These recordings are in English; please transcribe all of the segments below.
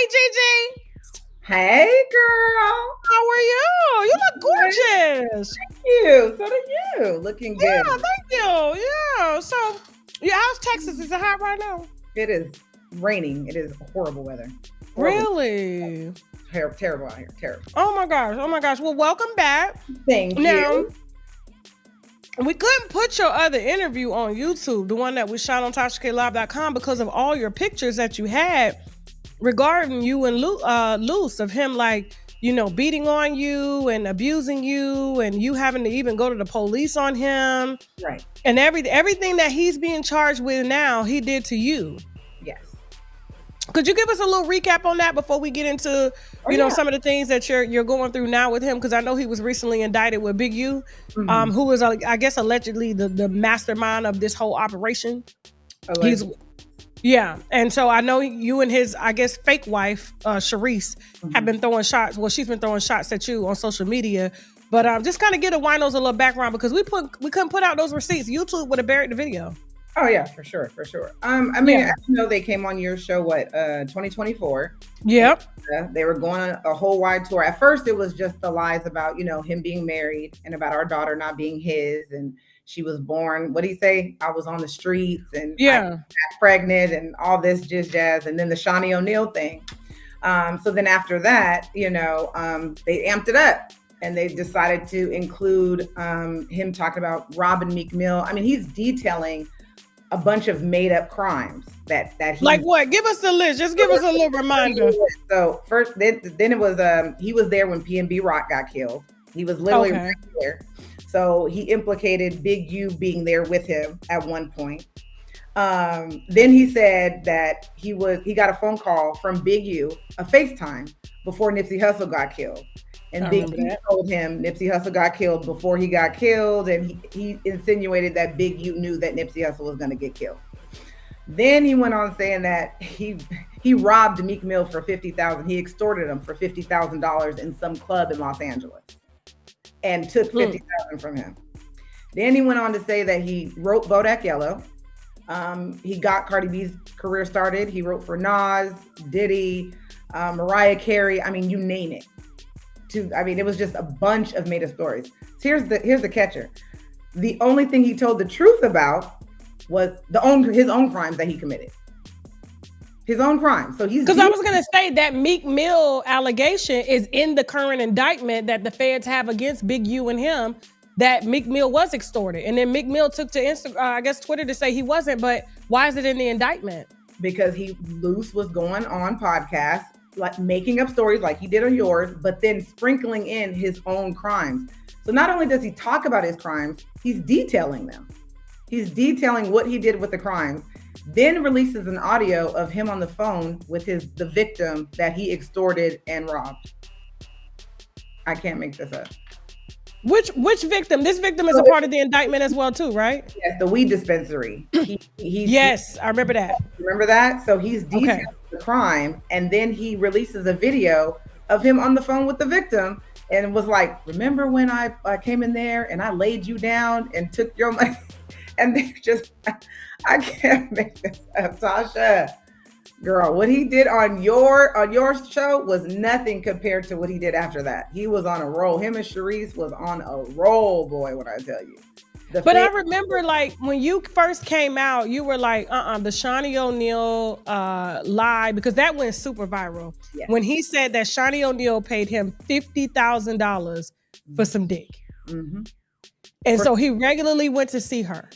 Gigi. Hey, girl. How are you? You look gorgeous. Thank you. So do you. Looking good. Yeah, thank you. Yeah. So, how's Texas? Is it hot right now? It is raining. It is horrible weather. Really? Terrible out here. Terrible. Oh my gosh. Well, welcome back. Thank you. We couldn't put your other interview on YouTube, the one that we shot on TashaKLive.com, because of all your pictures that you had regarding you and Luce, of him beating on you and abusing you, and you having to even go to the police on him. Right. And everything that he's being charged with now, he did to you. Yes. Could you give us a little recap on that before we get into, some of the things that you're going through now with him? Because I know he was recently indicted with Big U, who was, I guess, allegedly the mastermind of this whole operation. Yeah. And so I know you and his, I guess, fake wife, Shereice, have been throwing shots. Well, she's been throwing shots at you on social media. But just kind of get Winos a little background, because we couldn't put out those receipts. YouTube would have buried the video. Oh yeah, for sure. I know they came on your show, 2024. Yep. They were going on a whole wide tour. At first, it was just the lies about, him being married and about our daughter not being his, and she was born. What did he say? I was on the streets and I got pregnant and all this jazz. And then the Shaunie ONeal thing. So then after that, they amped it up. And they decided to include him talking about robbing Meek Mill. I mean, he's detailing a bunch of made up crimes that he, like what? Give us a list. Just give us a little reminder. So first, then it was he was there when PNB Rock got killed. He was literally right there. So he implicated Big U being there with him at one point. Then he said that he got a phone call from Big U, a FaceTime, before Nipsey Hussle got killed. And Big U told him Nipsey Hussle got killed before he got killed, and he insinuated that Big U knew that Nipsey Hussle was going to get killed. Then he went on saying that he robbed Meek Mill for $50,000. He extorted him for $50,000 in some club in Los Angeles, and took $50,000 from him. Then he went on to say that he wrote Bodak Yellow. He got Cardi B's career started. He wrote for Nas, Diddy, Mariah Carey. I mean, you name it. It was just a bunch of made up stories. So here's the catcher. The only thing he told the truth about was his own crimes that he committed. His own crimes. So because I was gonna say that Meek Mill allegation is in the current indictment that the feds have against Big U and him, that Meek Mill was extorted, and then Meek Mill took to Twitter to say he wasn't. But why is it in the indictment? Because Luce was going on podcasts, like making up stories like he did on yours, but then sprinkling in his own crimes. So not only does he talk about his crimes, he's detailing them. He's detailing what he did with the crimes, then releases an audio of him on the phone with the victim that he extorted and robbed. I can't make this up. Which victim? This victim is a part of the indictment as well too, right? Yes, the weed dispensary. Yes, I remember that. Remember that? So he's detailing the crime, and then he releases a video of him on the phone with the victim and was like, remember when I came in there and I laid you down and took your money? And they I can't make this up, Tasha. Girl, what he did on your show was nothing compared to what he did after that. He was on a roll. Him and Shereice was on a roll, boy, what I tell you. But I remember, when you first came out, you were like, the Shaunie ONeal lie, because that went super viral. Yes. When he said that Shaunie ONeal paid him $50,000 for some dick. Mm-hmm. And so he regularly went to see her.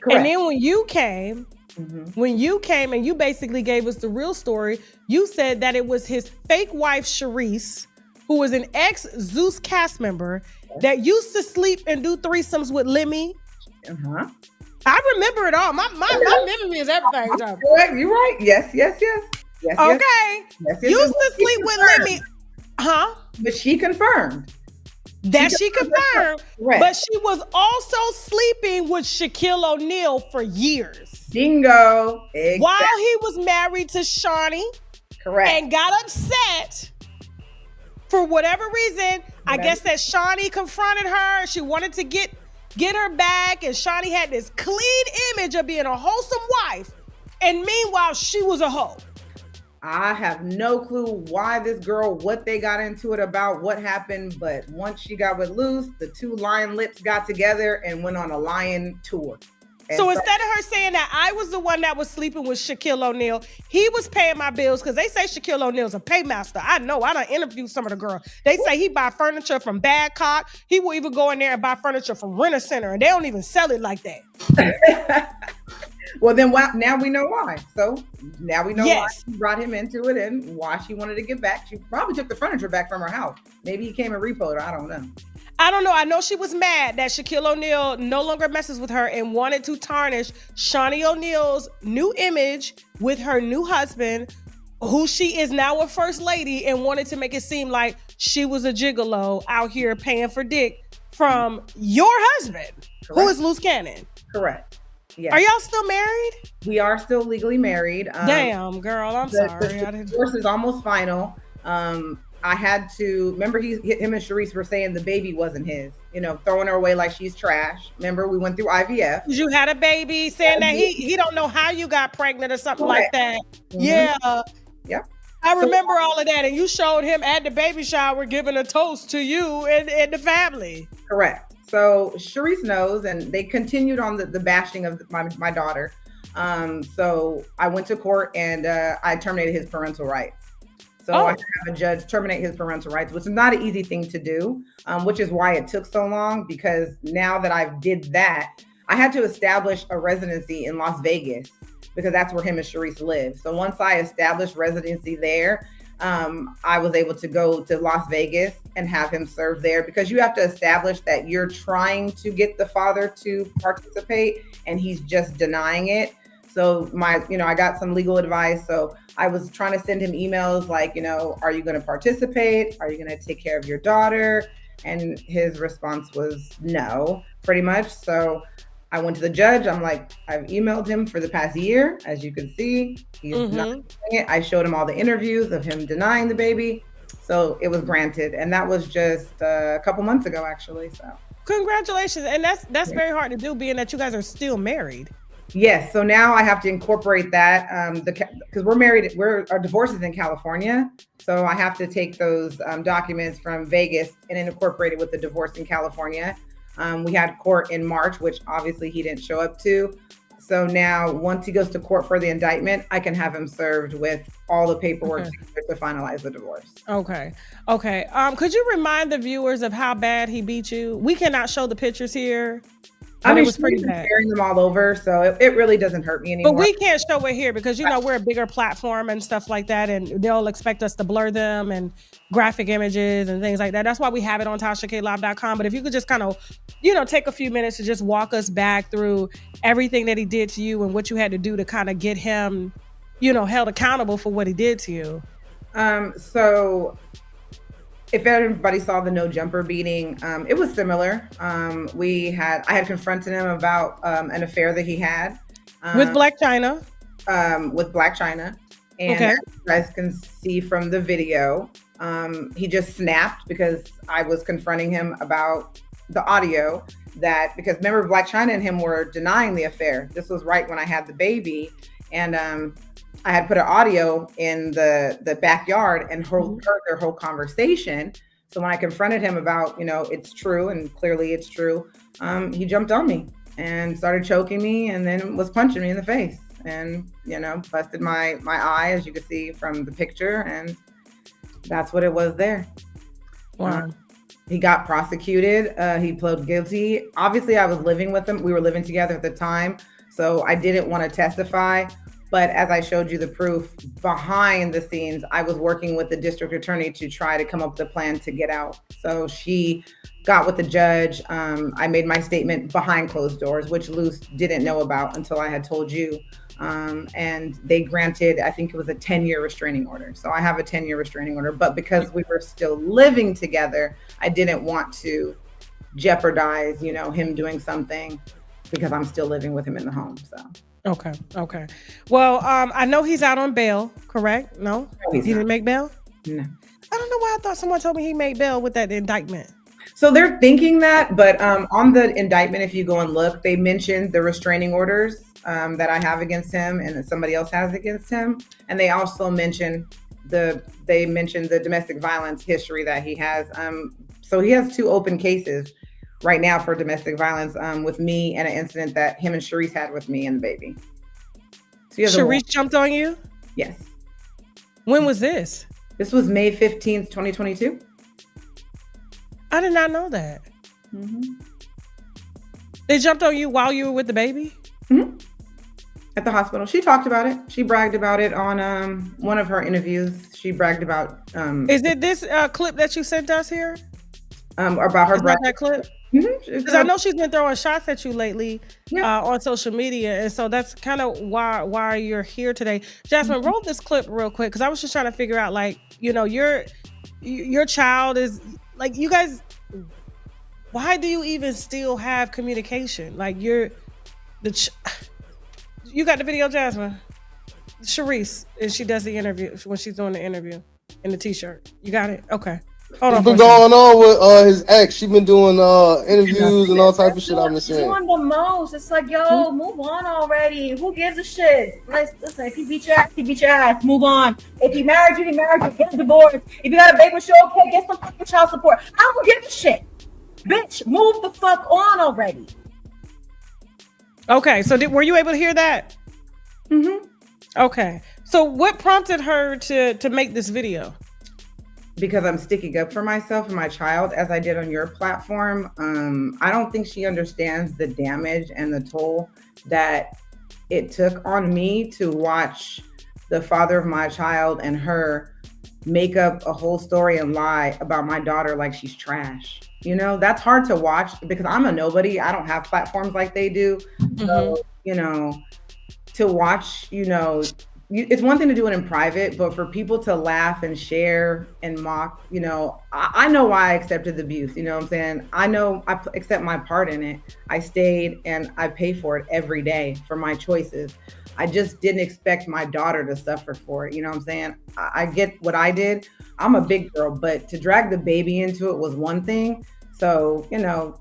Correct. And then when you came and you basically gave us the real story, you said that it was his fake wife, Shereice, who was an ex-Zeus cast member that used to sleep and do threesomes with Lemmy. I remember it all. My memory is everything. Correct. You're right. Yes. Okay. Yes, used to sleep with Lemmy. Huh? But she confirmed. She confirmed. Right. But she was also sleeping with Shaquille O'Neal for years. Bingo. Exactly. While he was married to Shaunie. Correct. And got upset for whatever reason. I guess that Shaunie confronted her. She wanted to get her back, and Shaunie had this clean image of being a wholesome wife, and meanwhile she was a hoe. I have no clue why this girl, what they got into it about, what happened. But once she got with Luce, the two lion lips got together and went on a lion tour. So instead of her saying that I was the one that was sleeping with Shaquille O'Neal, he was paying my bills because they say Shaquille O'Neal's a paymaster. I know. I done interviewed some of the girls. They say he buy furniture from Badcock. He will even go in there and buy furniture from Rent-A-Center, and they don't even sell it like that. Well, then now we know why. So now we know why she brought him into it and why she wanted to get back. She probably took the furniture back from her house. Maybe he came and repoed her. I don't know. I know she was mad that Shaquille O'Neal no longer messes with her and wanted to tarnish Shaunie ONeal's new image with her new husband, who she is now a first lady, and wanted to make it seem like she was a gigolo out here paying for dick from your husband, who is Luce Cannons. Correct. Yes. Are y'all still married? We are still legally married. Damn, girl, I'm sorry. The divorce is almost final. I had to remember him and Shereice were saying the baby wasn't his, throwing her away like she's trash. Remember, we went through IVF. You had a baby, saying that he don't know how you got pregnant or something like that. Mm-hmm. Yeah. Yep. I remember all of that, and you showed him at the baby shower giving a toast to you and the family. Correct. So Shereice knows, and they continued on the bashing of my daughter. So I went to court and I terminated his parental rights. So I have a judge terminate his parental rights, which is not an easy thing to do, which is why it took so long, because now that I did that, I had to establish a residency in Las Vegas because that's where him and Shereice live. So once I established residency there, I was able to go to Las Vegas and have him serve there, because you have to establish that you're trying to get the father to participate and he's just denying it. So I got some legal advice. So I was trying to send him emails like, are you going to participate? Are you going to take care of your daughter? And his response was no, pretty much. So I went to the judge. I'm like, I've emailed him for the past year. As you can see, he's not doing it. I showed him all the interviews of him denying the baby. So it was granted. And that was just a couple months ago, actually. So congratulations. And that's very hard to do, being that you guys are still married. Yes. So now I have to incorporate that because we're married. Our divorce is in California. So I have to take those documents from Vegas and incorporate it with the divorce in California. We had court in March, which obviously he didn't show up to. So now once he goes to court for the indictment, I can have him served with all the paperwork to finalize the divorce. Okay. Could you remind the viewers of how bad he beat you? We cannot show the pictures here. I mean, it was pretty bad. Sharing them all over, so it really doesn't hurt me anymore. But we can't show it here because we're a bigger platform and stuff like that, and they'll expect us to blur them and graphic images and things like that. That's why we have it on TashaKLive.com. But if you could just kind of, take a few minutes to just walk us back through everything that he did to you and what you had to do to kind of get him, held accountable for what he did to you. So if everybody saw the no jumper beating, it was similar. I had confronted him about an affair that he had with Black China. With Black China, and as you guys can see from the video, he just snapped because I was confronting him about the audio. Because remember, Black China and him were denying the affair. This was right when I had the baby, and I had put an audio in the backyard and heard their whole conversation. So when I confronted him about, it's true, and clearly it's true, he jumped on me and started choking me and then was punching me in the face and, busted my eye, as you can see from the picture. And that's what it was there. Wow. He got prosecuted. He pled guilty. Obviously, I was living with him. We were living together at the time. So I didn't want to testify. But as I showed you the proof behind the scenes, I was working with the district attorney to try to come up with a plan to get out. So she got with the judge. I made my statement behind closed doors, which Luce didn't know about until I had told you. And they granted, I think it was a 10-year restraining order. So I have a 10-year restraining order. But because we were still living together, I didn't want to jeopardize, him doing something because I'm still living with him in the home. So. Okay. Well, I know he's out on bail, correct? No? He didn't make bail? No. I don't know why I thought someone told me he made bail with that indictment. So they're thinking that, but on the indictment, if you go and look, they mentioned the restraining orders. that I have against him and that somebody else has against him. And they also mentioned the domestic violence history that he has. So he has 2 open cases right now for domestic violence with me and an incident that him and Shereice had with me and the baby. So Shereice jumped on you? Yes. When was this? This was May 15th, 2022. I did not know that. Mm-hmm. They jumped on you while you were with the baby? Mm-hmm. At the hospital. She talked about it. She bragged about it on one of her interviews. She bragged about... Is it this clip that you sent us here? About her bragging? That clip? Because I know she's been throwing shots at you lately on social media, and so that's kind of why you're here today. Jasmine, roll this clip real quick, because I was just trying to figure out, like, you know, your child is like, you guys. Why do you even still have communication? Like, you got the video, Jasmine? Shereice, and she does the interview when she's doing the interview in the t-shirt. You got it? Okay. Hold on. What's been going on with his ex? She been doing interviews and all type of shit. I'm just saying. Doing the most. It's like, yo, move on already. Who gives a shit? Listen, if he beat your ass, he beat your ass. Move on. If he married you, he married you. Get a divorce. If you got a baby show, okay, get some fucking child support. I don't give a shit. Bitch, move the fuck on already. Okay, so were you able to hear that? Mm-hmm. Okay. So what prompted her to make this video? Because I'm sticking up for myself and my child, as I did on your platform. I don't think she understands the damage and the toll that it took on me to watch the father of my child and her make up a whole story and lie about my daughter like she's trash. You know, that's hard to watch because I'm a nobody. I don't have platforms like they do. Mm-hmm. So, you know, to watch, you know, it's one thing to do it in private, but for people to laugh and share and mock, you know, I know why I accepted the abuse. You know what I'm saying? I know I accept my part in it. I stayed and I pay for it every day for my choices. I just didn't expect my daughter to suffer for it. You know what I'm saying? I get what I did. I'm a big girl, but to drag the baby into it was one thing. So, you know,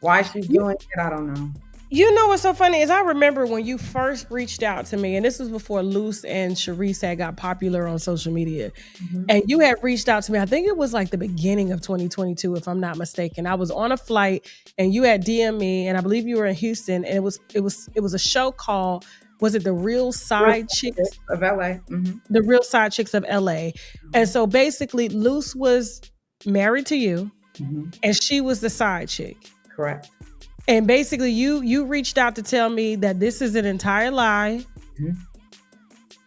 why she's doing it, I don't know. You know what's so funny is I remember when you first reached out to me, and this was before Luce and Shereice had got popular on social media. Mm-hmm. And you had reached out to me. I think it was like the beginning of 2022, if I'm not mistaken. I was on a flight and you had DM'd me, and I believe you were in Houston, and it was a show called, was it The Real Side Chicks of LA? Mm-hmm. The Real Side Chicks of LA. And so basically Luce was married to you, mm-hmm. and she was the side chick. Correct. And basically you reached out to tell me that this is an entire lie. Mm-hmm.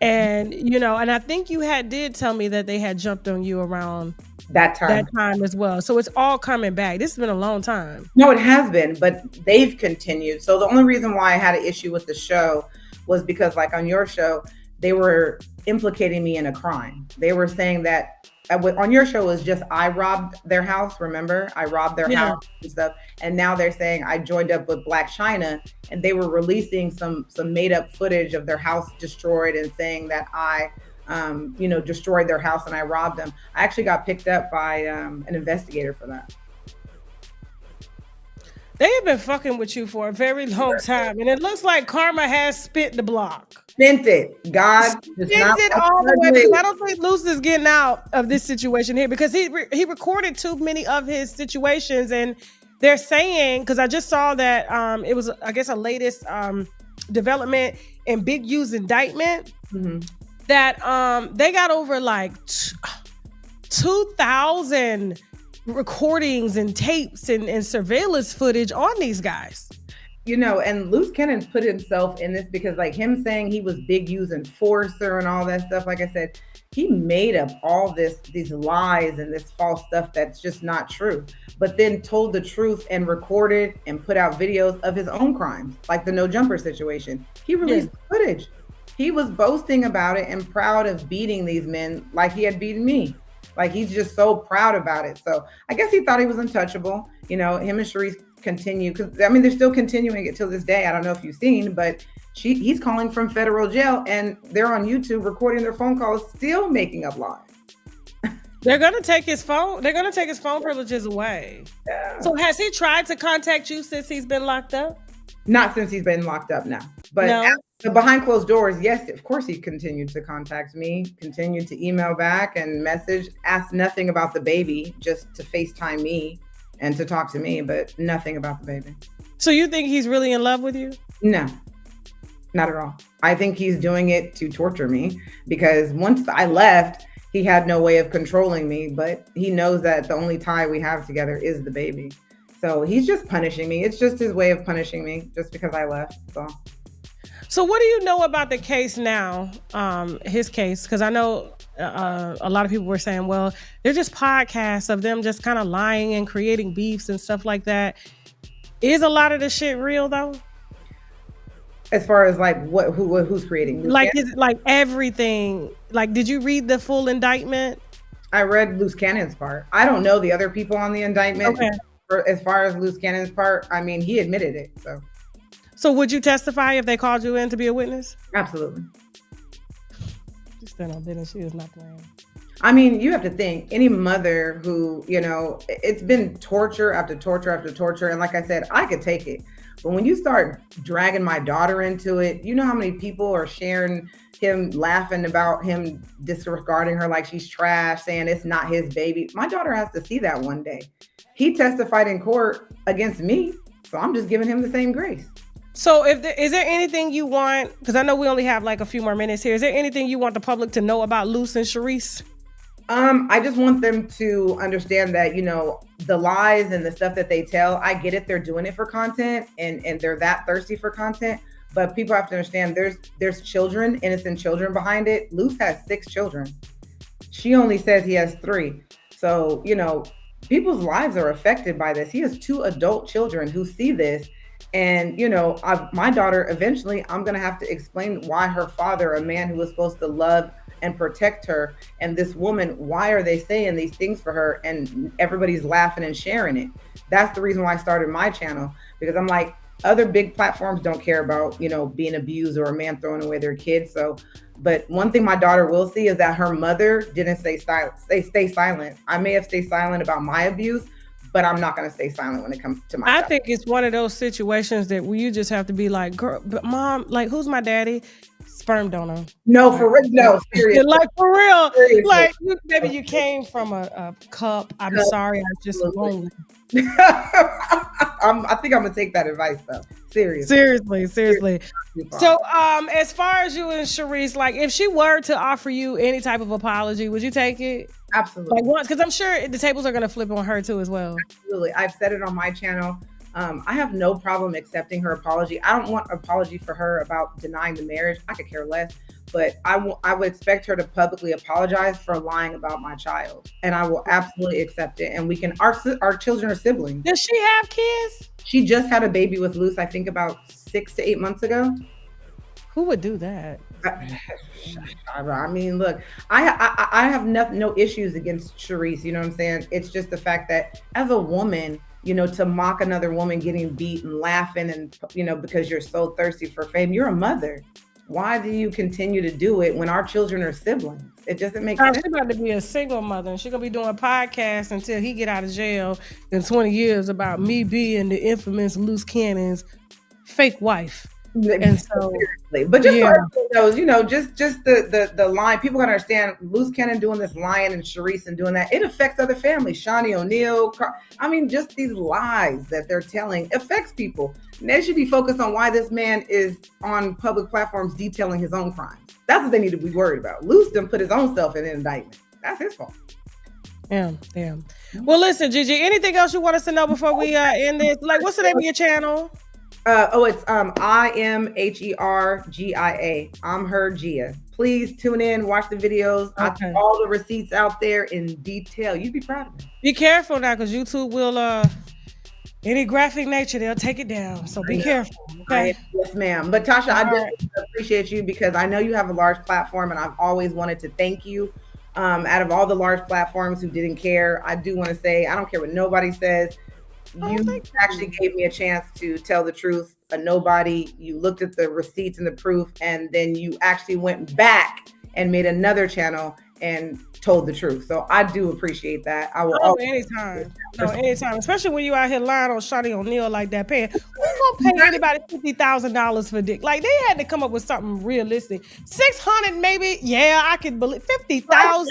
And, you know, and I think you did tell me that they had jumped on you around that time as well. So it's all coming back. This has been a long time. No, it has been, but they've continued. So the only reason why I had an issue with the show was because, like, on your show, they were implicating me in a crime. They were saying that on your show was just I robbed their house. Remember, I robbed their house and stuff. And now they're saying I joined up with Black China, and they were releasing some made up footage of their house destroyed and saying that I, you know, destroyed their house and I robbed them. I actually got picked up by an investigator for that. They have been fucking with you for a very long time, and it looks like karma has spit the block. Spent it. God spent it all the way, because I don't think Luce is getting out of this situation here, because he recorded too many of his situations, and they're saying, because I just saw that it was, I guess, a latest development in Big U's indictment, mm-hmm. that they got over like 2,000 recordings and tapes and surveillance footage on these guys. You know, and Luce Cannons put himself in this because, like, him saying he was Big U's enforcer and all that stuff, like I said, he made up all these lies and this false stuff that's just not true, but then told the truth and recorded and put out videos of his own crimes, like the No Jumper situation. He released footage. He was boasting about it and proud of beating these men like he had beaten me. Like, he's just so proud about it. So I guess he thought he was untouchable. You know, him and Shereice continue, because I mean, they're still continuing it till this day. I don't know if you've seen, but he's calling from federal jail, and they're on YouTube recording their phone calls, still making up lies. They're gonna take his phone. They're gonna take his phone privileges away. Yeah. So has he tried to contact you since he's been locked up? Not since he's been locked up, no. But No. behind closed doors, yes, of course he continued to contact me, continued to email back and message, asked nothing about the baby, just to FaceTime me and to talk to me, but nothing about the baby. So you think he's really in love with you? No, not at all. I think he's doing it to torture me, because once I left, he had no way of controlling me, but he knows that the only tie we have together is the baby. So he's just punishing me. It's just his way of punishing me just because I left. So what do you know about the case now, his case? Because I know a lot of people were saying, well, they're just podcasts of them just kind of lying and creating beefs and stuff like that. Is a lot of the shit real though? As far as like who's creating? Like, is it like everything? Like, did you read the full indictment? I read Luce Cannons' part. I don't know the other people on the indictment. Okay. As far as Luce Cannons' part, I mean, he admitted it. So would you testify if they called you in to be a witness? Absolutely. You stand on business. She is not playing. I mean, you have to think, any mother who, it's been torture after torture after torture. And like I said, I could take it. But when you start dragging my daughter into it, you know how many people are sharing him, laughing about him, disregarding her like she's trash, saying it's not his baby. My daughter has to see that one day. He testified in court against me, so I'm just giving him the same grace. So is there anything you want, because I know we only have like a few more minutes here, is there anything you want the public to know about Luce and Shereice? I just want them to understand that, the lies and the stuff that they tell, I get it. They're doing it for content and they're that thirsty for content. But people have to understand there's children, innocent children behind it. Luce has 6 children. She only says he has 3. So, people's lives are affected by this. He has 2 adult children who see this. And, my daughter, eventually, I'm going to have to explain why her father, a man who was supposed to love and protect her, and this woman, why are they saying these things for her? And everybody's laughing and sharing it. That's the reason why I started my channel, because I'm like, other big platforms don't care about, being abused or a man throwing away their kids. So, but one thing my daughter will see is that her mother didn't stay silent. I may have stayed silent about my abuse, but I'm not going to stay silent when it comes to my child. I think it's one of those situations that you just have to be like, girl, but mom, like, who's my daddy? Sperm donor. No, for real. No, seriously. Like, for real. Seriously. Like, maybe you came from a cup. I'm sorry. I'm just lonely. I think I'm going to take that advice, though. Seriously. So, as far as you and Shereice, like, if she were to offer you any type of apology, would you take it? Absolutely. Like, once, because I'm sure the tables are going to flip on her too as well. Absolutely. I've said it on my channel. I have no problem accepting her apology. I don't want an apology for her about denying the marriage. I could care less. But I would expect her to publicly apologize for lying about my child. And I will absolutely accept it. And our children are siblings. Does she have kids? She just had a baby with Luce, I think about 6 to 8 months ago. Who would do that? I mean, look, I have no issues against Shereice. You know what I'm saying? It's just the fact that as a woman, to mock another woman getting beat and laughing and, because you're so thirsty for fame, you're a mother. Why do you continue to do it when our children are siblings? It doesn't make sense. She's about to be a single mother, and she's going to be doing podcasts until he get out of jail in 20 years about me being the infamous Luce Cannons fake wife. And so, seriously. But just for those, just the line, people can understand Luce Cannon doing this lying and Shereice and doing that. It affects other families. Shaunie ONeal. I mean, just these lies that they're telling affects people. And they should be focused on why this man is on public platforms detailing his own crimes. That's what they need to be worried about. Luce done put his own self in an indictment. That's his fault. Damn. Well, listen, Gigi, anything else you want us to know before we end this? Like, what's the name of your channel? It's I am HERGIA. I'm her Gia. Please tune in, watch the videos. Okay. I put all the receipts out there in detail. You'd be proud of me. Be careful now, because YouTube will any graphic nature, they'll take it down. So be careful. Okay. Yes, ma'am. But Tasha, I definitely appreciate you, because I know you have a large platform, and I've always wanted to thank you. Out of all the large platforms who didn't care, I do want to say I don't care what nobody says. You actually gave me a chance to tell the truth. A nobody. You looked at the receipts and the proof, and then you actually went back and made another channel and told the truth. So I do appreciate that. I will always anytime. No, anytime. Especially when you out here lying on Shaunie ONeal like that, paying. Who's gonna pay anybody $50,000 for dick? Like, they had to come up with something realistic. 600 maybe. Yeah, I could believe 50,000. I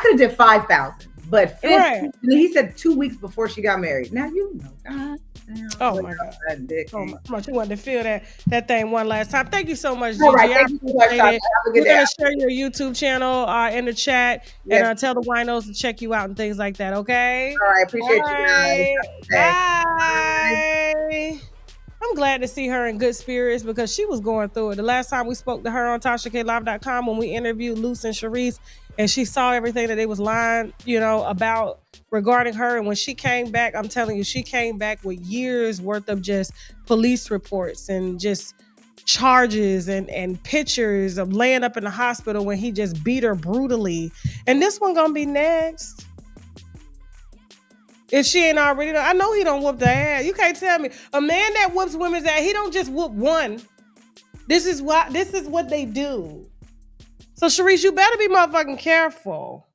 could have did 5,000, but 50, right. He said 2 weeks before she got married. Now you know, God. Oh my God! Oh my God! You wanted to feel that thing one last time. Thank you so much, Gigi. All right, thank you so much. Have a good day. We're gonna share your YouTube channel in the chat, and tell the winos to check you out and things like that. Okay. All right, appreciate you guys. Bye. I'm glad to see her in good spirits because she was going through it. The last time we spoke to her on TashaKLive.com when we interviewed Luce and Shereice, and she saw everything that they was lying, about regarding her. And when she came back, I'm telling you, she came back with years worth of just police reports and just charges and pictures of laying up in the hospital when he just beat her brutally. And this one gonna be next. If she ain't already done, I know he don't whoop the ass. You can't tell me. A man that whoops women's ass, he don't just whoop one. This is what they do. So Shereice, you better be motherfucking careful.